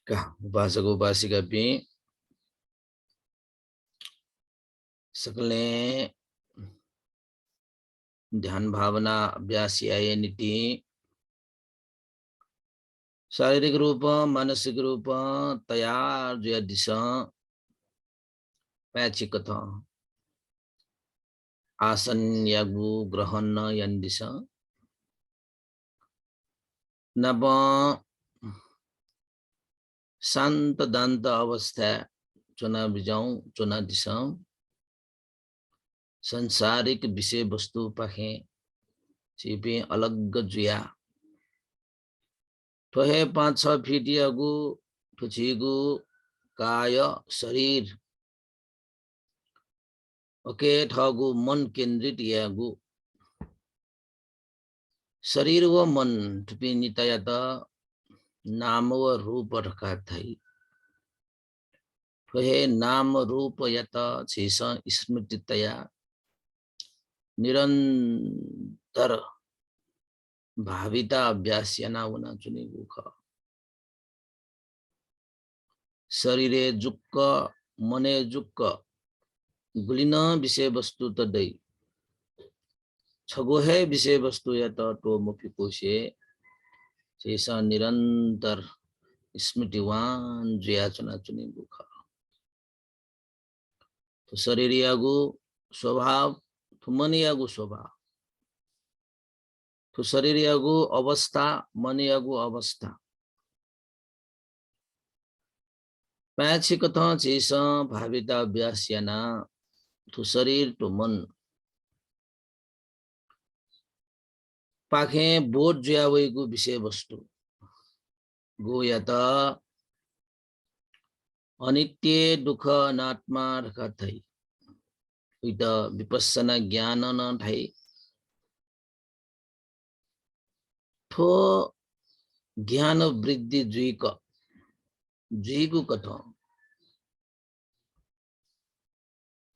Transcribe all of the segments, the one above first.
का उपासक उपासिका भी सकले ध्यान भावना अभ्यास आए नीति शारीरिक रूप मानसिक रूप तैयार जो दिशा पैचिक था आसन यागु ग्रहण यन दिशा नब शांत दांत अवस्था चुना बिजाऊ चुना दिशा संसारिक विषय वस्तु पाखे चिपे अलग जुया ठोहे 5-6 फीट यागु ठुचीगु काय शरीर ओके ठगु मन केंद्रित यागु शरीर व मन ठुपी नितायत नाम व रूप रखा थई ठोहे नाम रूप यत छेस स्मृतितया निरंतर भाविता अभ्यास यनावना चुनेगु ख शरीरे जुक्क मने जुक्क गुलिन विषय वस्तु तदै छगोहे विषय वस्तु यत तो मुखी कोशे शेषा निरंतर स्मृतिवान जयाचना चुनेगु ख तो शरीर यागु स्वभाव तो मन यागु स्वभाव तो शरीर यागु अवस्था मन यागु अवस्था पैछि कथा चेस भाविता अभ्यास याना तो शरीर तो मन पाखे बोध ज्यावेगु विषय वस्तु गो यता अनित्य दुख अनात्मा रखा थई उइत विपස්සना ज्ञान न थई थो ज्ञान वृद्धि जुईगु कथो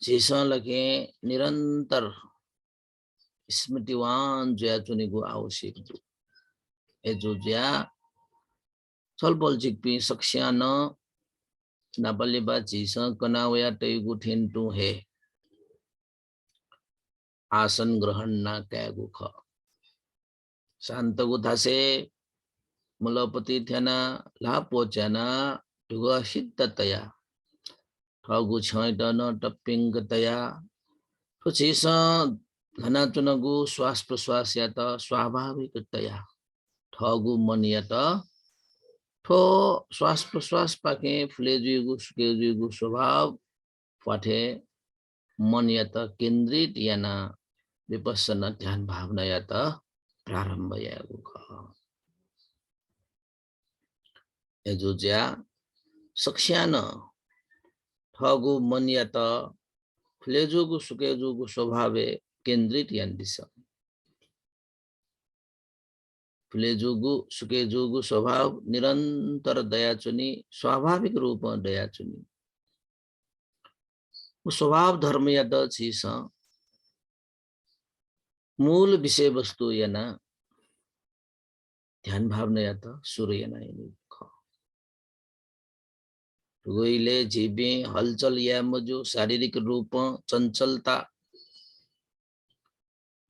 शेषा लगे निरंतर स्मृतिवान जया चुनेगु आवश्यक जो ए जो जया छलबल जिक्पी सक्ष्या न नापल्ले बा चीसा कनावया तैगु ठेंटू है आसन ग्रहण ना कैगु ख शांत गुथासे मुलपति थ्याना लापोचना दुगा सिद्धतया ठगु छैटन टपिंगतया तो चीसा घना चुनगु श्वास प्रश्वास या त स्वाभाविकतया ठगु मन या त ठो श्वास प्रश्वास पाके फुलेजुगु सुकेजुगु स्वभाव पाठे मन या त केंद्रित याना विपස්සना ध्यान भावना या त प्रारंभ यागु ख एजो ज्या सक्ष्यान ठगु मन या त फुलेजुगु सुकेजुगु स्वभावे केंद्रित यान दिशा फुलेजुगु सुकेजुगु स्वभाव निरंतर दया चुनी स्वाभाविक रूप में दया चुनी वो स्वभाव धर्म या द चीज मूल विषय वस्तु या ना ध्यान भावना या त सुर या ना गोइले जीवे हलचल या मजो शारीरिक रूप चंचलता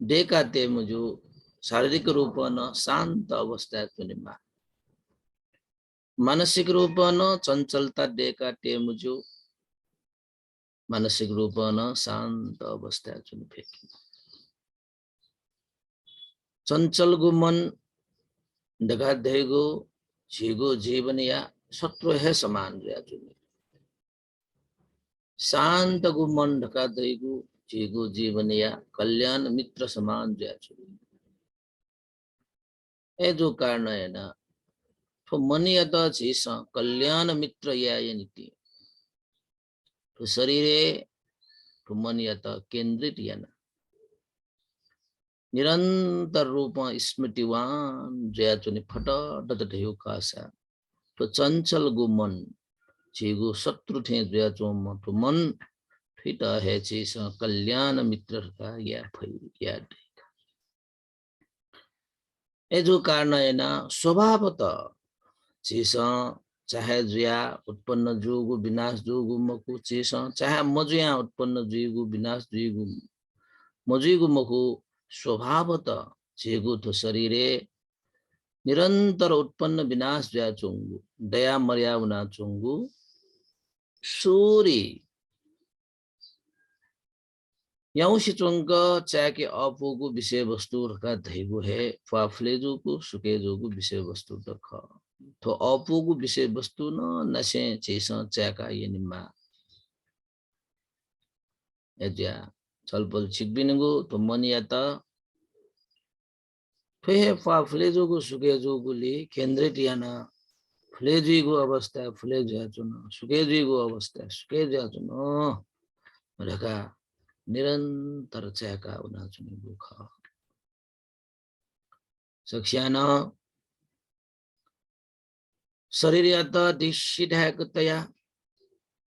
देखाते मुझो शारीरिक रूप न शांत अवस्था चुनिमा मानसिक रूप न चंचलता देखाते मुझो मानसिक रूप न शांत अवस्था चुनि फेंकी चंचल गु मन दगा देगो जीगो जीवन या शत्रु है समान रहा चुनि शांत गु मन ढका देगो जीगो जीवन या कल्याण मित्र समान रहा चुनि ए जो कारण है ना तो मन या तो चीज कल्याण मित्र या नीति तो शरीरे तो मन या तो केंद्रित या ना निरंतर रूप स्मृतिवान जया चुनि फटट ढेउ कासा तो चंचल गु मन चीगु शत्रु थे जया चोम तो मन फिटा है चीज कल्याण मित्र का या फै या ए जो कारण है ना स्वभावतः चीज चाहे जुया उत्पन्न जुगु विनाश जुगु मकु चेस चाहे मजुया उत्पन्न जुगु विनाश जुगु मजुगु मकु स्वभावत जेगु तो शरीरे निरंतर उत्पन्न विनाश जुया चुंगु दया मर्या उना चुंगु सूरी यौशी चुंग चाके अपुगु विषय वस्तु का धैगु है फाफ्लेजुगु सुकेजुगु विषय वस्तु तक तो अपुगु विषय वस्तु न नसे चेस चाका ये निम्मा एज्या छलपल छिकबिनगु तो मन या त फेहे फाफ्लेजुगु सुकेजुगु ले केन्द्रित याना फ्लेजुगु अवस्था फ्लेजुया चुन सुकेजुगु अवस्था सुकेजुया चुन रका निरंतर चाका उना चुनि दुख सख्याना शरीर या त दिशिधायकतया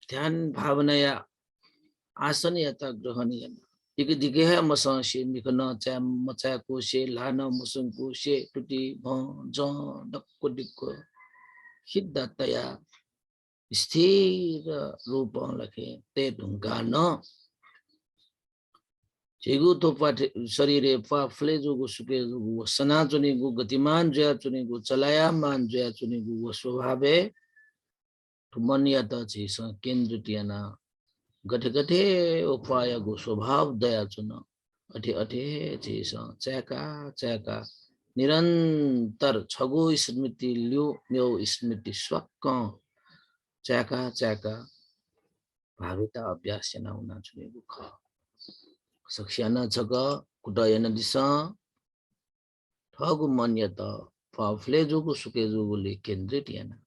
ध्यान भावनाया आसन या त ग्रहणीय इक दिखे है मसाशे मिकन चा मचा कोशे लाना मुसुं कोशे टुटी भ ज डक्को डिक्को हिद्दतया स्थिर रूप लखे ते ढुंगा न जेगु तो पाठ शरीरे पा फ्लेजुगु सुकेजुगु सना चुनिगु गतिमान जया चुनिगु चलायमान जया चुनिगु वो स्वभावे मन या त चीज केन्द्रितियाना गठे गठे उपाय गु स्वभाव दया चुन अठे अठे चीज चाका चाका निरंतर छगु स्मृति लियो न्यो स्मृति स्वक्क चाका चाका भाविता अभ्यास न हुना चुनिगु ख सख्याना छग कुटयन दिशा ठगु मन या त फ्लेजुगु सुकेजुगु ले केन्द्रित याना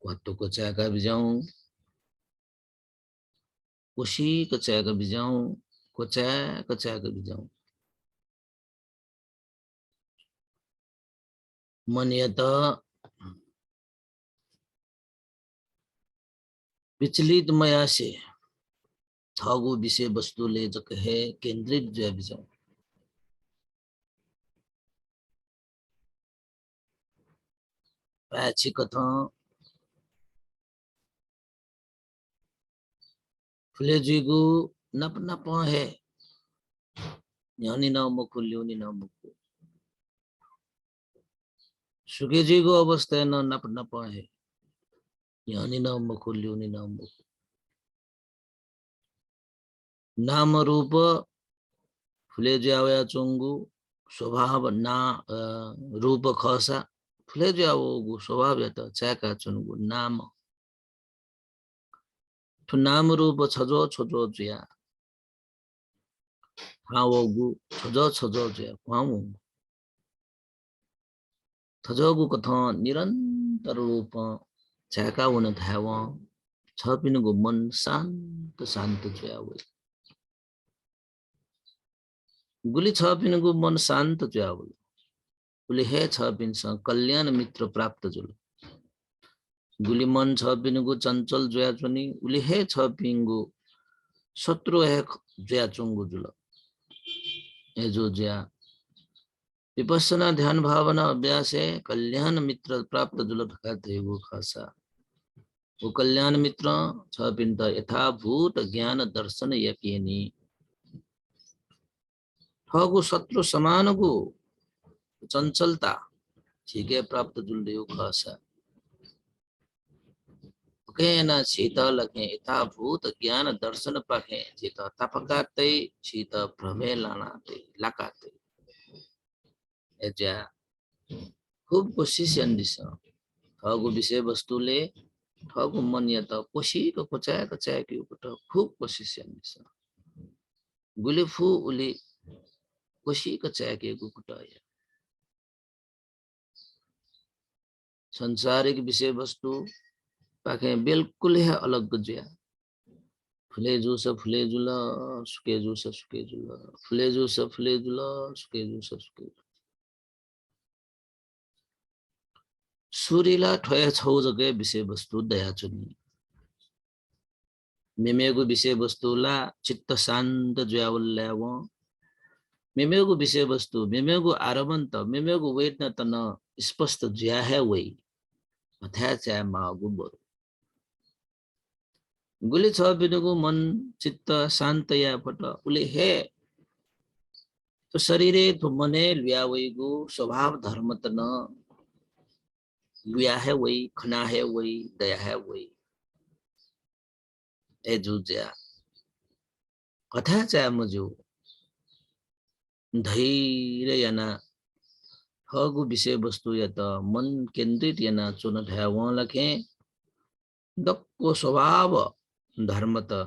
क्वातो को चाका बिजाऊं कोशी को चाका बिजाऊं को चाका बिजाऊं मन या त विचलित माया से थगु विषय वस्तुले जो कहे केन्द्रित जो बिजाउ पाछि कथा फुले जुगु नप नप है यानी ना मुकु ल्योनी ना मुकु सुखे जुगु अवस्था न नप नप है यानी ना मुकु ल्योनी ना मुकु नाम रूप फुले जावया चुंगु स्वभाव ना रूप खसा फुले जावगु स्वभाव यत चाका चुंगु नाम तो नाम रूप छजो छजो जुया हावगु छजो छजो जुया पाऊ थजोगु कथा निरंतर रूप चाका वन थाव छपिनुगु मन शान्त शान्त जुया वे गुली छपिनुगु मन शान्त जुया वे गुली हे छपिन्छ कल्याण मित्र प्राप्त जुल गुली मन छपिनुगु चञ्चल जुया जुनी उली हे छपिंगु शत्रु हे जुया चुंगु जुल ए जो जुया विपස්සना ध्यान भावना अभ्यास है कल्याण मित्र प्राप्त जुल कहते वो खासा वो कल्याण मित्र छपिन्त यथाभूत ज्ञान दर्शन यकिनी ठगु शत्रु समानगु चंचलता ठीक है प्राप्त जुल देव खासा के न शीतल के यथाभूत ज्ञान दर्शन पखे चित तपकाते शीत भ्रमे लानाते लकाते एजा खूब कोशिश अंदिस ठगु विषय वस्तुले ठगु मन या त कोशी को कचाया के ऊपर खूब कोशिश अंदिस गुले फू उले कोशी कचाया के ऊपर संसारिक विषय वस्तु पाके बिल्कुल है अलग गजया फुले जूस फुले जुला सुके जूस सुके जुला फुले जूस फुले जुला सुके जूस सुके सूर्यला ठय छौ जगे विषय वस्तु दया चुनी मेमेगु विषय वस्तुला चित्त शान्त ज्यावल्याव मेमेगु विषय वस्तु मेमेगु आरमन्त मेमेगु वेदना तन स्पष्ट ज्या है वही अथया चा मागु बरु गुली छ बिनुगु मन चित्त शान्त या फट उले हे तो शरीरे तो मने लिया वहीगु स्वभाव धर्म तन लिया है वही खना है वही दया है वही ए जुज्या कथा चा मुजु धैर्य याना हगु विषय वस्तु या त मन केन्द्रित याना चुन ध्या वहाँ लखे दक्को स्वभाव धर्म त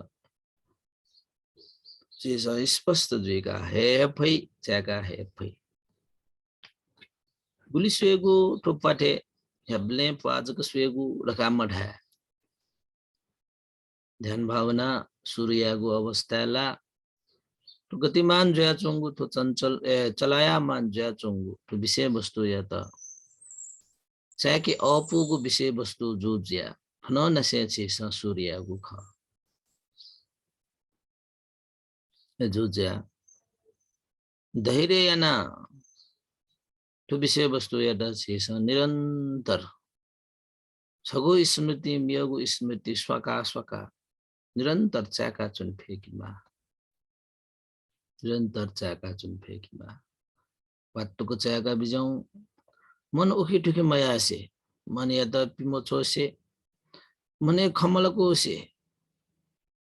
चीज स्पष्ट जुएगा है फै चाका है फै गुली स्वेगु टोपाटे हेब्ले पाजक स्वेगु रका मढा ध्यान भावना सूर्यगु अवस्थाला तो गतिमान जया चुंगु तो चंचल चलायामान जया चुंगु तो विषय वस्तु या त चाहे कि अपुगु विषय वस्तु जो ज्या फन नसे छे सूर्यगु ख जो ज्या धैर्य याना तो विषय वस्तु या द छे निरंतर छगो स्मृति मियगु स्मृति स्वका स्वका निरंतर चाका चुन फेकिमा निरंतर चाका चुन फेकिमा पाटुको चाका बिजाउ मन उखी ठुकी माया से मन या त पिमो छोसे मने खमलको से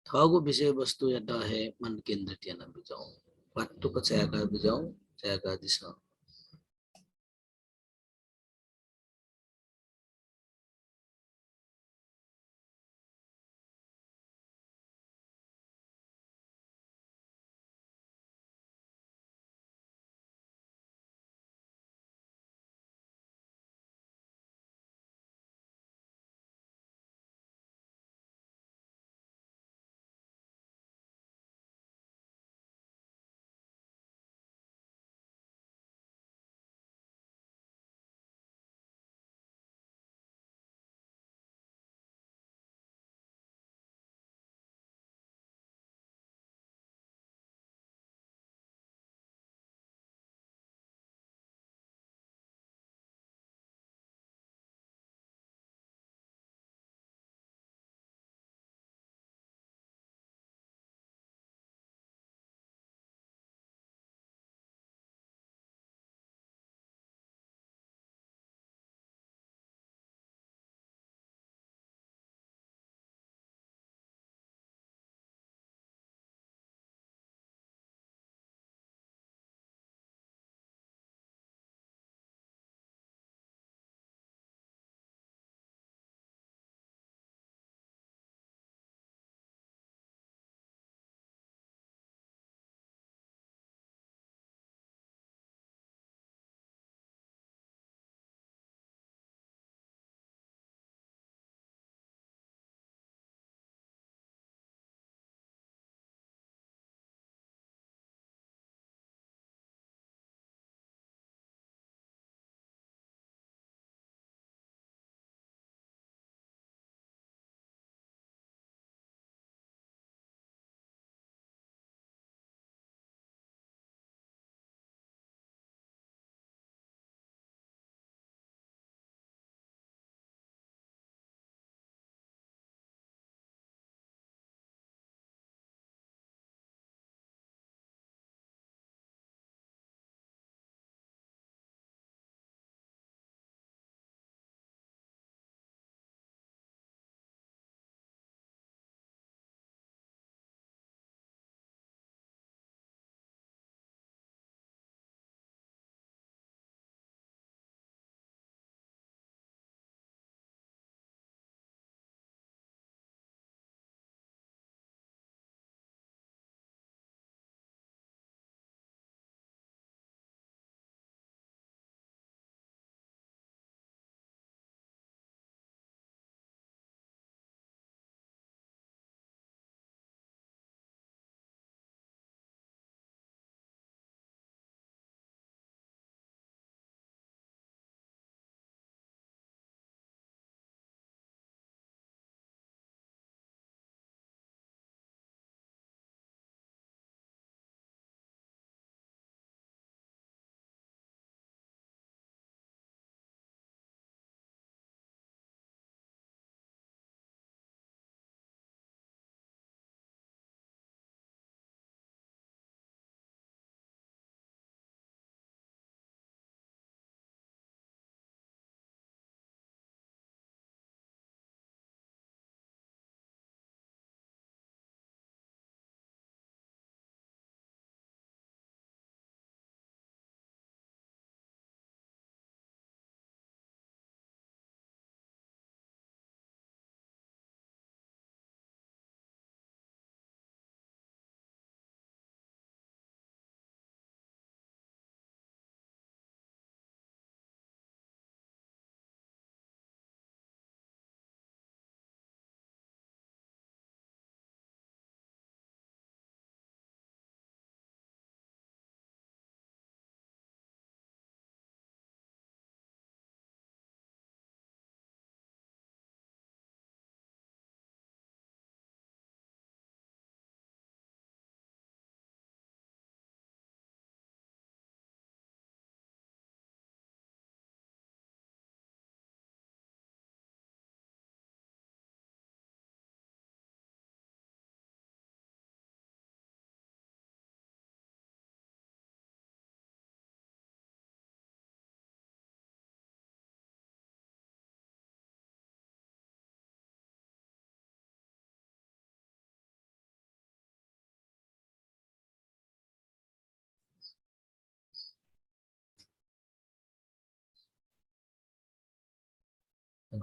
थगु विषय वस्तु या त है मन केन्द्रित याना बिजाउ पाटुको चाका बिजाउ चाका दिशा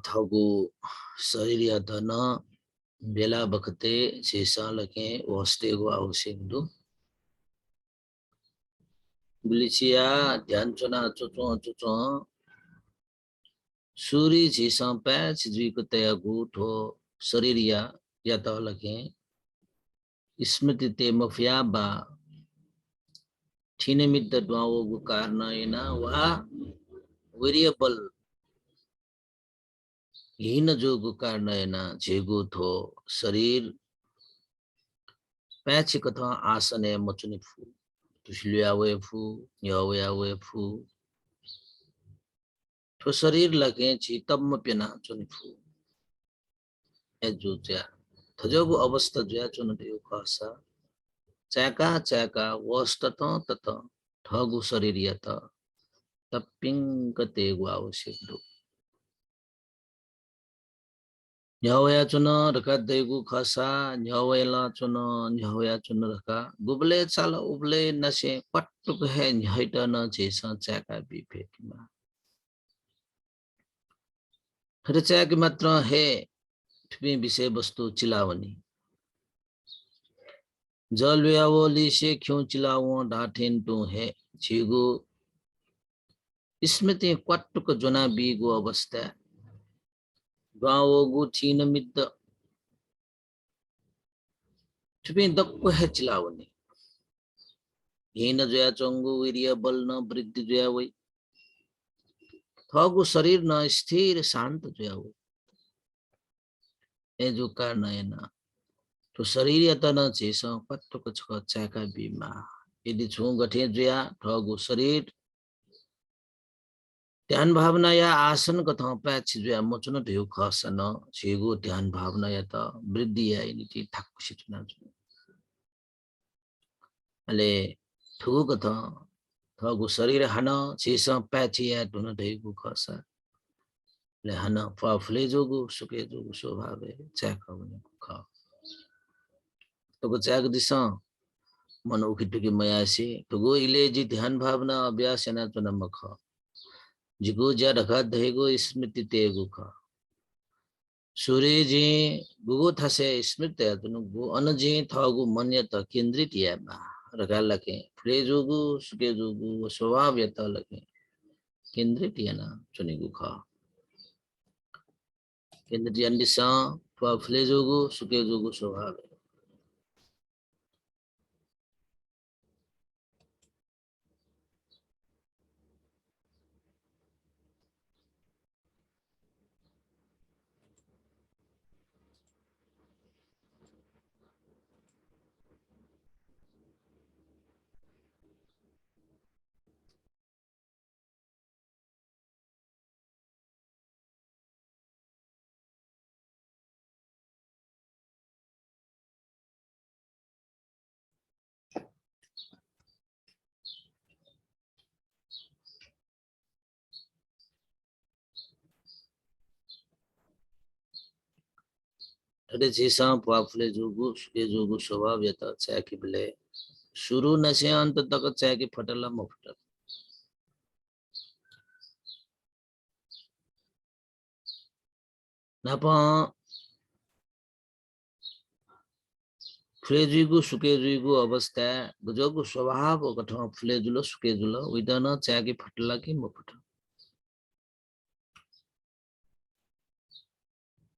थगु शरीर या धन बेला बखते शेषा लगे वस्ते गो आवश्यक बिलिचिया ध्यान चुना चुचो सूर्य शेषा पैच जी को तया गुठो शरीर या तो लगे स्मृति ते मफिया बा ठिनमित द्वावो गु कारणेन वा वेरिएबल हीन जो गु कारणेन जेगु थो शरीर पैच कथा आसने मचुनि फु तुष्लियावे फु यावे फु तो शरीर लगे ची तब मपिना चुनि फु ए जो जा थजोगु अवस्था जो चुन देउ खासा चैका वस्त तत ठगु शरीर यत तपिंग तेगु आवश्यक दु न्यावया चुन रका देगु खसा न्यावयला चुन न्यावया चुन रका गुबले चाल उबले नसे पट्टुक है न्याइट न जेसा चैका बिफेकमा हर चैक मात्र है ठुपी विषय वस्तु चिलावनी जल व्यावली से क्यों चिलावो डाठेन तो है छीगु स्मृति क्वट्टुक जोना बीगु अवस्था गावोगु चीन मिद्द ठुपी दक्को है चिलावनी हीन जया चंगु वीर्य बल न वृद्धि जया वै थगु शरीर न स्थिर शांत जया वै ए जो कारण है ना तो शरीर यता न चेसा पट्टुक छ चाका बीमा यदि छु गठे जया थगु शरीर ध्यान भावना या आसन कथा पैच जया मचुन ढेउ खसन छेगु ध्यान भावना या त वृद्धि या इनिति ठाकुसी चुना छु अले ठु कथा थगु शरीर हन चेसा पैच या दुन ढेउ खसा ले हन फले जोगु सुके जोगु स्वभाव है चैक बने ख तो को चैक दिसा मन उखिटुकी मयासी तो गो इले जी ध्यान भावना अभ्यास ना तो नमख जिगो जा रखा दहेगो स्मृति तेगु का सूर्य जी गुगो थसे स्मृति तो गो अन जी थगु मन यत केंद्रित या बा रखा लके फ्रे जोगु सुके जोगु स्वभाव यत लके केंद्रित या ना चुनि गु खा केंद्रित अंदिसा फ्ले जोगु सुके जोगु स्वभाव अरे जैसा पाफले जोगु सुके जोगु स्वभाव यता चाहे कि बले शुरू नसे अंत तक चाहे कि फटला मुफटल नापा फ्लेजुगु सुकेजुगु अवस्था गुजगु स्वभाव कठो फ्लेजुलो सुकेजुलो विदन चाहे कि फटला कि मुफटल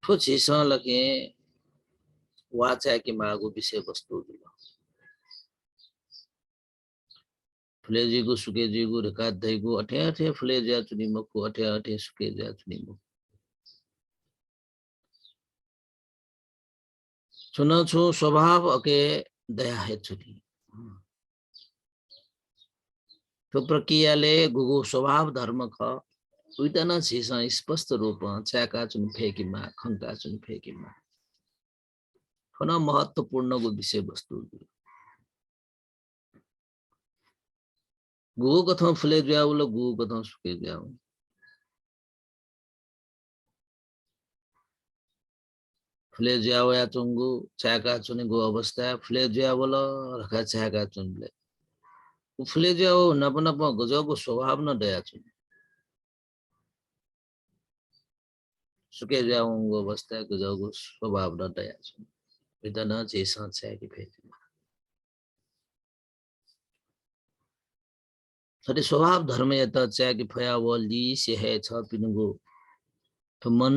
तो जैसा लगे वा चाहे कि मागु विषय वस्तु जुलो फ्लेजुगु सुकेजुगु रका दैगु अठे अठे फ्लेजा चुनि मकु अठे अठे सुकेजा चुनि मकु चुना छु स्वभाव अके दया है चुनी तो प्रक्रियाले गुगु स्वभाव धर्म ख उइतना छिसा स्पष्ट रूप चाका चुन फेकिमा खंका चुन फेकिमा खना महत्वपूर्ण गु विषय वस्तु गु कथा फुले जाउल गु कथा सुके जाउ फुले जाउ या चंगु चाका चुनि गु अवस्था फुले जाउल रखा चाका चुनले फुले जाउ नप नप गजगु स्वभाव न दया चुन सुखे जाऊंगो अवस्था को जाऊंगो स्वभाव न दया चुन विदन जैसा चाहे कि फेरि सरी स्वभाव धर्म यता चाहे कि फया वली से है छ पिनुगो तो मन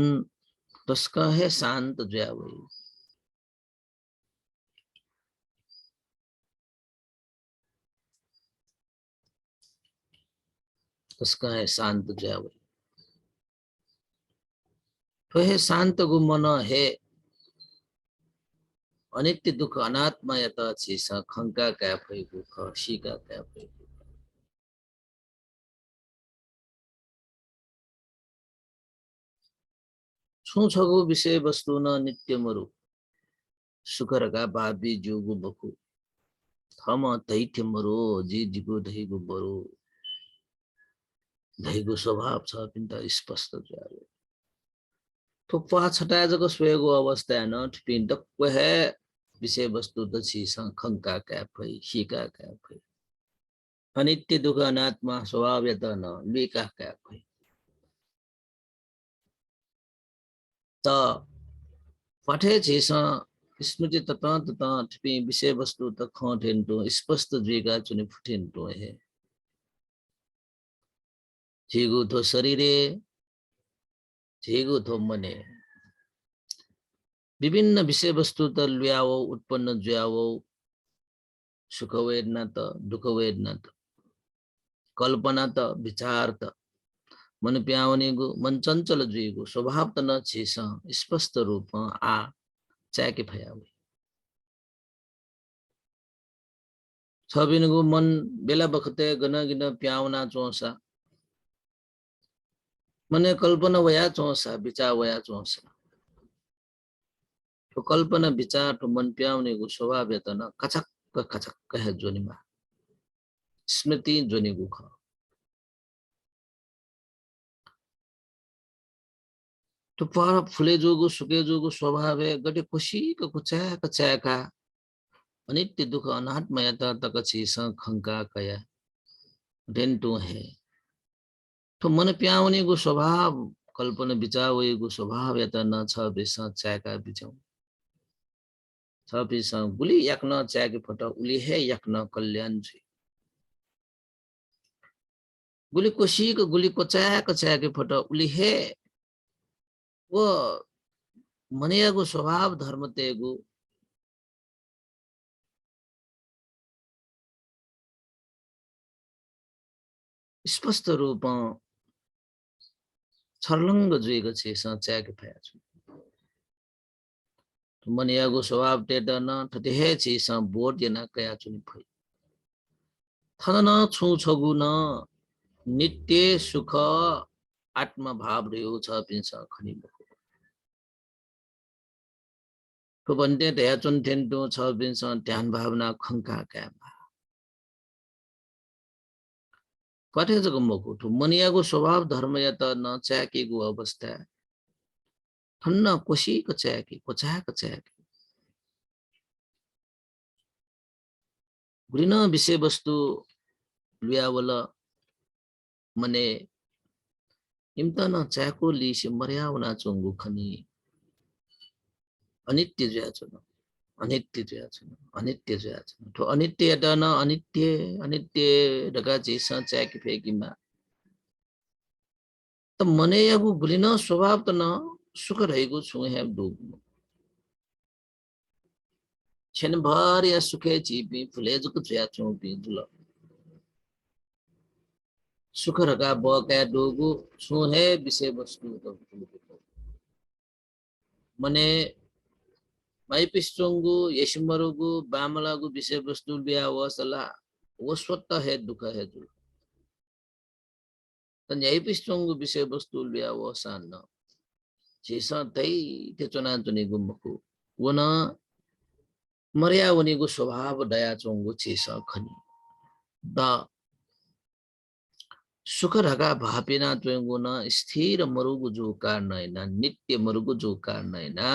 तस्का है शांत जया वही तस्का है शांत जया वही तो है शांत गु मन है अनित्य दुख अनात्मा यता छिस खंका क्या फैगु ख शिका क्या फैगु छु छगु विषय वस्तु न नित्य मरु सुखरका भावी जोगु बकु थम दैथ्य मरो जी जिगु धैगु बरु धैगु स्वभाव छ पिन्ता स्पष्ट जावे तो पा छटा जको स्वेगु अवस्था न पिन्त को है विषय वस्तु त छिस खंका क्या फै शिका क्या फै अनित्य दुख अनात्मा स्वभाव यत न विका क्या फै त पठे छिस स्मृति तत तत ठिपी विषय वस्तु त खटेन्टो स्पष्ट जुइगा चुनि फुटेन्टो है झिगु थो शरीरे झिगु थो मने विभिन्न विषय वस्तु त ल्याओ उत्पन्न जुयाओ सुख वेदना त दुख वेदना त कल्पना त विचार त मन प्याउनेगु मन चञ्चल जुइगु स्वभाव त न छिस स्पष्ट रूप आ चाके भयावे छबिनको मन बेला बखते गनगिन प्याउना चोसा मने कल्पना वया चोसा विचार वया चोसा तो कल्पना विचार तो मन प्याउनेको स्वभाव यतन कचक्क कचक्क है जोनिमा स्मृति जोनिगु ख तो पर फुले जोगु सुके जोगु स्वभाव है गटे खुशी का कुचा अनित्य दुख अनात्मयता तक छिस खंका कया डेन्टो है तो मन प्याउनेको स्वभाव कल्पना विचार स्वभाव यता न छ बेस चाका बिचाउ छ बेस गुली याक्न चाके फट उली है याक्न कल्याण छ गुली कोशी को गुली को चाके फट उली है वो मनियाको स्वभाव धर्म तेगु स्पष्ट रूप छर्लङ्ग जुएको छ चाके भया छु मनियाको स्वभाव टेटन ठते हे छ बोट यना कया चुनि भई थन छु छगु न नित्य सुख आत्मा भाव रह्यो छ पिन्छ खनि को बन्ते दया चुन थेन्टो छ पिन्छ ध्यान भावना खंका क्या कथे जको मको ठु मनियाको स्वभाव धर्म या त न चाकेको अवस्था ठन्न कोशी को चाके गुरिन विषय वस्तु ल्यावल मने इम्तन चाको लिसे मर्यावना चोंगु खनी अनित्य जयाचन अनित्य जयाचन तो अनित्य यदन अनित्य डका चेसा चाके फेकिमा त मने यागु गुलिन स्वभाव त न सुख रहेको छु हे दुख छन भर या सुखे चिपी फुलेजुको जया छु पि दुल सुख रका बका डोगु छु हे विषय वस्तु त मने माई पिस्टोंगु यशमरुगु बामलागु विषय वस्तु बिया वसला वो स्वतः है दुख है जो तन यही पिस्टोंगु विषय वस्तु बिया वसान न जेसा तई ते चना चुनी गुमको वना मर्या वनीगु स्वभाव दया चोंगु चेसा खनी दा सुख रगा भापिना त्वेंगु न स्थिर मरुगु जो कारण है ना नित्य मरुगु जो कारण है ना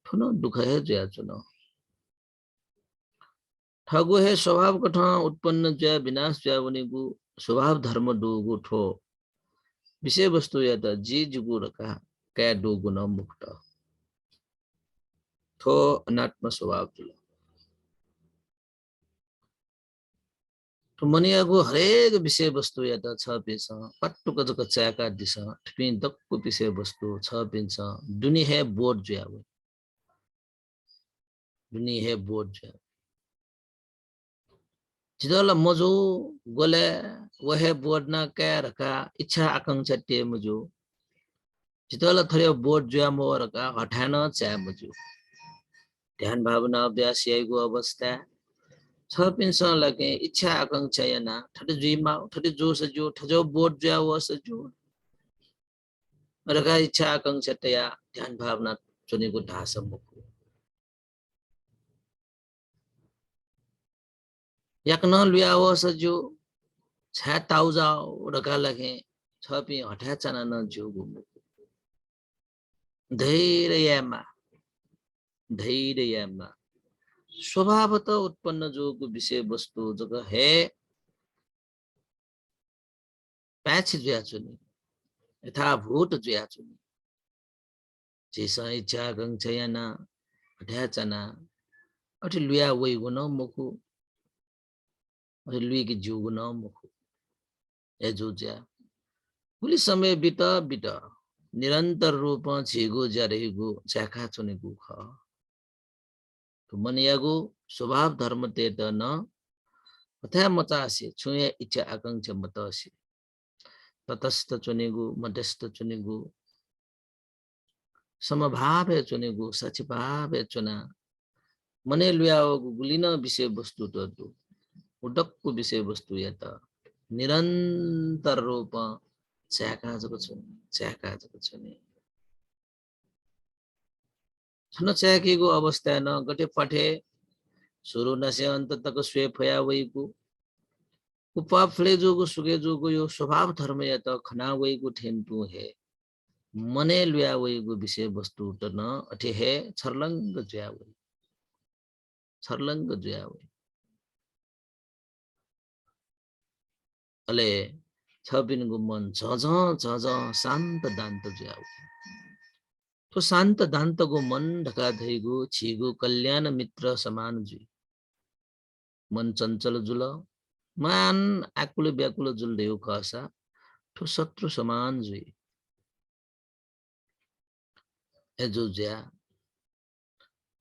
ठुनो दुख है जया चुनो ठगु है स्वभाव कठा उत्पन्न जया विनाश जया वनीगु स्वभाव धर्म डोगु ठो विषय वस्तु या त जी जुगु रका कै दो गुण मुक्त थो अनात्म स्वभाव जुल तो मनियागु हरेक विषय वस्तु या त छ पिन्छ पट्टुक जक चाका दिस ठिपिन दक्कु विषय वस्तु छ पिन्छ दुनी है बोर्ड ज्याउ दुनी है बोर्ड ज्याउ जिदला मजो गोले वहे बोर्ड ना कै रका इच्छा आकांक्षा टे मजो जिदला थरे बोर्ड ज्या मो रका हठाना चा मजो ध्यान भावना अभ्यास यगु अवस्था छ पिन्छ लगे इच्छा आकांक्षा याना ठटे जुइमा ठटे जोस जो ठजो बोर्ड ज्या वस जो रका इच्छा आकांक्षा तया ध्यान भावना चुनेको ढासम मुकु याकन लुयावस जो छा ताउजाओ रका लगे छपि हठा चना न जोगु धैर्यमा धैर्यमा स्वभावतः उत्पन्न जोगु विषय वस्तु जगह है पैच जुया चुनी यथाभूत जुया चुनी जैसा इच्छा आकांक्षा याना हठा चना अठी लुया वही गुण मुकु अठी लुई की जो गुण मुकु ए जो ज्या कुली समय बिता बिता निरंतर रूप छिगो जा रहेगु चाखा चुनेगु ख तो मनियागु स्वभाव धर्म ते त न अथा मचासे छुए इच्छा आकांक्षा मतसे तटस्थ चुनेगु मध्यस्थ चुनेगु समभाव है चुनेगु सचिभाव है चुना मने लुयाओगु गुलिना विषय वस्तु त दु उडक्कु विषय वस्तु या त निरंतर रूप चाका जको छने छन चाकेको अवस्था न गटे पठे सुरु नसे अन्त तक स्वे फया वइगु उपा फ्ले जोगु सुगे जोगु यो स्वभाव धर्म या त खना वइगु ठेन्टु है मने लुया वइगु विषय वस्तु त न अठे है छर्लंग ज्या वइ छर्लंग ज्या वइ अले छबिनको मन झझ झझ शान्त दान्त ज्या वइ तो शान्त दान्तको मन ढका धैगु छिगु कल्याण मित्र समान जुइ मन चञ्चल जुल मान आकुल व्याकुल जुल देउ खसा ठो शत्रु समान जुइ एजो ज्या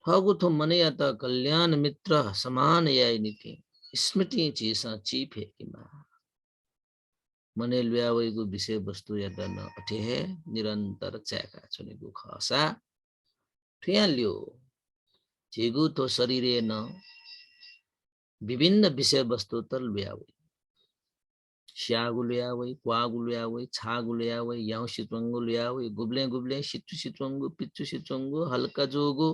ठगु थो मने या त कल्याण मित्र समान याइ निति स्मृति चीसा चीफे किमा मने ल्यावेगु विषय वस्तु या त न अठे है निरन्तर चाका चुनेगु खसा ठिया लियो छिगु तो शरीरे न विभिन्न विषय वस्तु तल ल्यावे श्यागु ल्यावे क्वागु ल्यावे छागु ल्यावे याउ सितवंगु ल्यावे गुब्ले गुब्ले सितु सितवंगु पिच्चु सितवंगु हल्का जोगु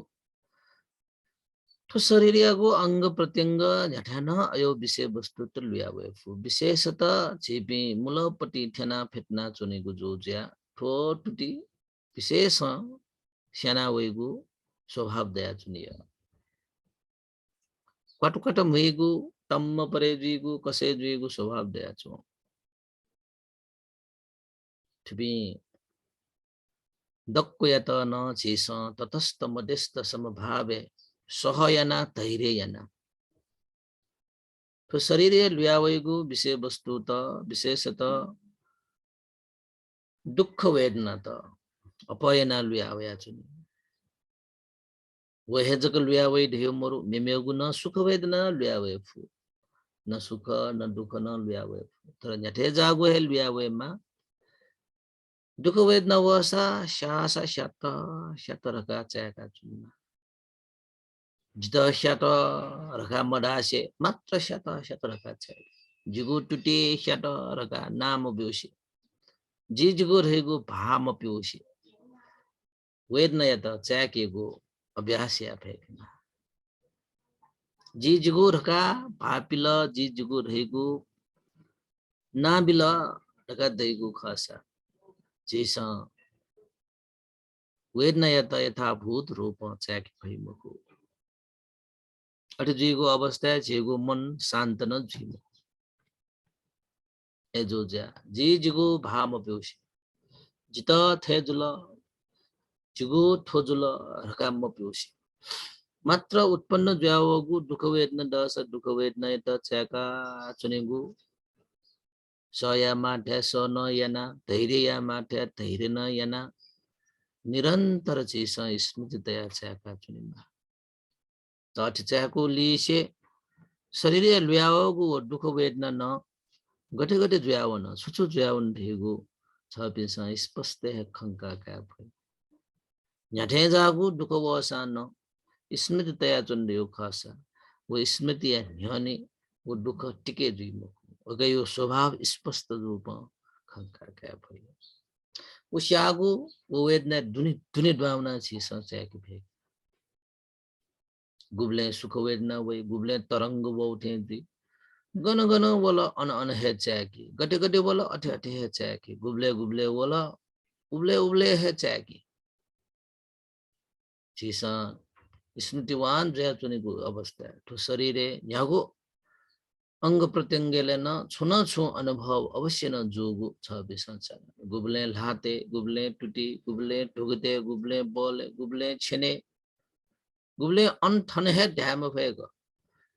तो शरीरको अंग प्रत्यंग झठान अयो विषय वस्तु त ल्यावे फु विशेषतः छिपि मूलपट्टि ठेना फेट्ना चुनेगु जो ज्या ठो टुटी विशेष स्याना वइगु स्वभाव दया चुनिय कटुकट मुइगु तम्म परे जुइगु कसे जुइगु स्वभाव दया छु ठिपि दक्को या त न छिस तटस्थ मध्यस्थ समभावे सहयना धैर्यना तो शरीर ल्यावेगु विषय वस्तु त विशेषतः दुःख वेदना त अपयना ल्यावया चुनि वहे जक ल्यावे ढेउ मरु मेमेगु न सुख वेदना ल्यावे फु न सुख न दुःख न ल्यावे तर न्याठे जागु हे ल्यावे मा दुःख वेदना वसा शासा शत रका चाका चुनि जित शत रका मडासे मात्र शत रका छ जिगु टुटी शत रका नाम बेउसी जिजगु रहेगु भाम प्योसी वेदना या त चाकेगु अभ्यास या फेकना जिजगु रका भापिल जिजगु रहेगु नाबिल रका दैगु खसा जैसा वेदना या त यथाभूत रूप चाके भइमको अटे जिगु अवस्था जिगु मन शान्त न जिमो एजो ज्या जिजगु भाम प्योसी जित थे जुल 지구 토줄러 라감 묘시 마त्र उत्पन्न ज्यावगु दुख वेदना दस दुख वेदना त चेका चुनेगु सया माठे स न याना धैर्य या माठे धैर्य न याना निरंतर चीज स्मृति दया चेका चुनिमा तठ चेको लीसे शरीर ल्यावगु दुख वेदना न गटे गटे ज्यावन सुचु ज्यावन धेगु छ पिस स्पष्ट है खंका का भई न्याठे जागु दुख वसा न स्मृति तया चुन्देउ खासा वो स्मृति है न्याने वो दुख टिके जुइमो अगर यो स्वभाव स्पष्ट रूप खंका का भई वो शागु वो वेदना दुनि दुनि भावना छी संचय की भे गुबले सुख वेदना वही गुबले तरंग वो उठे दी गन गन वाला अन अन है चाकी गटे गटे वाला अठे अठे है चाकी गुबले गुबले वाला उबले उबले है चाकी चीसा स्मृतिवान जय चुनेको अवस्था तो शरीरे न्यागो अंग प्रत्यंगले न छुना छु अनुभव अवश्य न जोगु छ बिसंसा गुबले लाते गुबले टुटी गुबले ढुगते गुबले बोले गुबले छेने गुबले अनथन है ध्याम भएको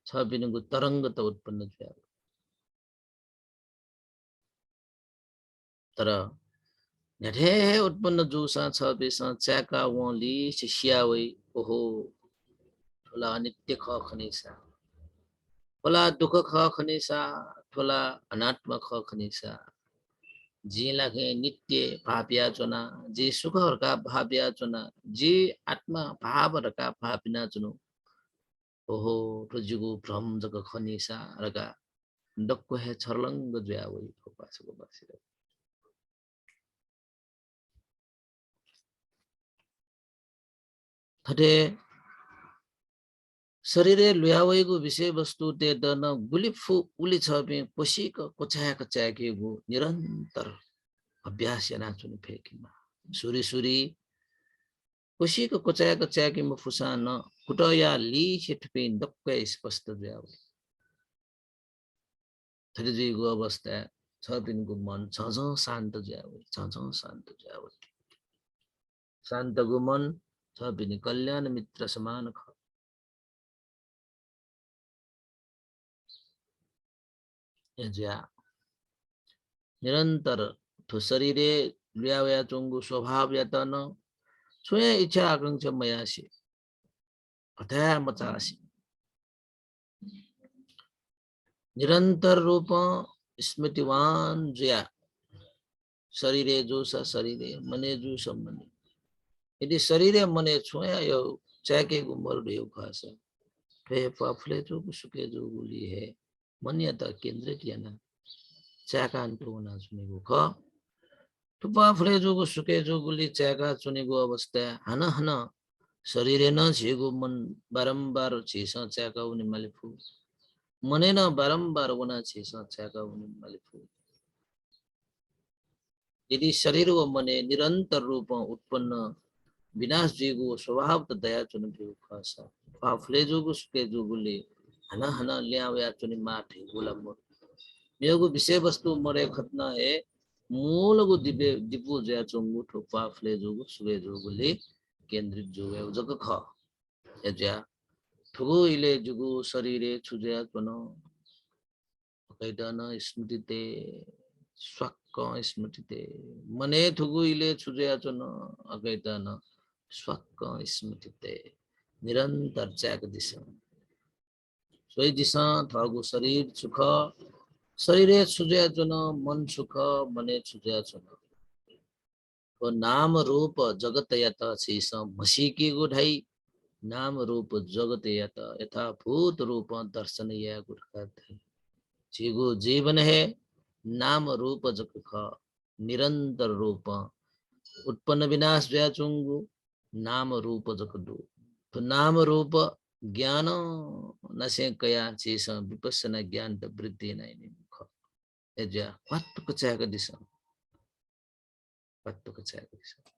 छ बिनुको तरंग त उत्पन्न भयो तर न्याठे उत्पन्न जुसा छ बिसा च्याका वली शिष्यावै ओहो ठोला अनित्य ख खनिसा ठोला दुख ख खनिसा ठोला अनात्म ख खनिसा जी लागे नित्य भाव्या चुना जी सुखहरुका भाव्या चुना जी आत्मा भावहरुका भाविना चुनु ओहो प्रजुगु भ्रम जग खनिसा रगा डक्को है छर्लंग ज्यावै पासको बासिर थटे शरीरे लुयावैको विषय वस्तु ते दन गुलिफु उली छपे कोशिक कोछाक चाकेगु निरन्तर अभ्यास याना चुन फेकिमा सुरी सुरी कोशिक कोछाक चाकेमा फुसान कुटया ली छिटपे दक्क स्पष्ट जावे थटे जीगु अवस्था छपिनको मन छझ शान्त जावे छझ शान्त जावे शान्तगु मन छपिन कल्याण मित्र समान ख यज्या निरंतर तो शरीरे ल्यावया चुंगु स्वभाव यतन स्वयं इच्छा आकांक्षा मयासी अथया मचासी निरंतर रूप स्मृतिवान ज्या शरीरे जो स शरीरे मने जो सब मने यदि शरीरे मने छोया यो चाके गुमर देव खास फे पफले जो सुके जो गुली है मन्यता केंद्रित याना चाकान तो ना सुनेको ख थुपा फले जो सुके जो गुली चाका चुनेको अवस्था हन हन शरीरे न छिगो मन बारम्बार छिस चाका उनी मालिफु मने न बारम्बार उना छिस चाका उनी मालिफु यदि शरीर व मने निरंतर रूप उत्पन्न विनाश जीगो स्वभाव त दया चुन भी खासा पाफले जो सुके जो गुली हन हन ल्यावया चुनी माठे गुलाम मेगु विषय वस्तु मरे खतना है मूल गु दिबे दिपु जया चंगु ठोपा फ्ले जोगु सुगे जोगुले केंद्रित जो है जग ख यजा ठुगु इले जुगु शरीरे छुजया चन कैदन स्मृतिते स्वक्क स्मृतिते मने ठुगु इले छुजया चन अकैदन स्वक्क स्मृतिते निरंतर जाग दिशा सोई दिशा थगु शरीर सुख शरीरे छुजया चन मन सुख मने छुजया चन तो नाम रूप जगत यत शेष मसीकी गुढाई नाम रूप जगत यत यथा भूत रूप दर्शन या गुरखत जीगो जीवन है नाम रूप जग ख निरंतर रूप उत्पन्न विनाश जया चुंगु नाम रूप जग दो तो नाम रूप ज्ञान नसे कया शेष विपස්සना ज्ञान त वृद्धि नहीं ख एजा पत्त को चाह दिशा पत्त को चाह दिशा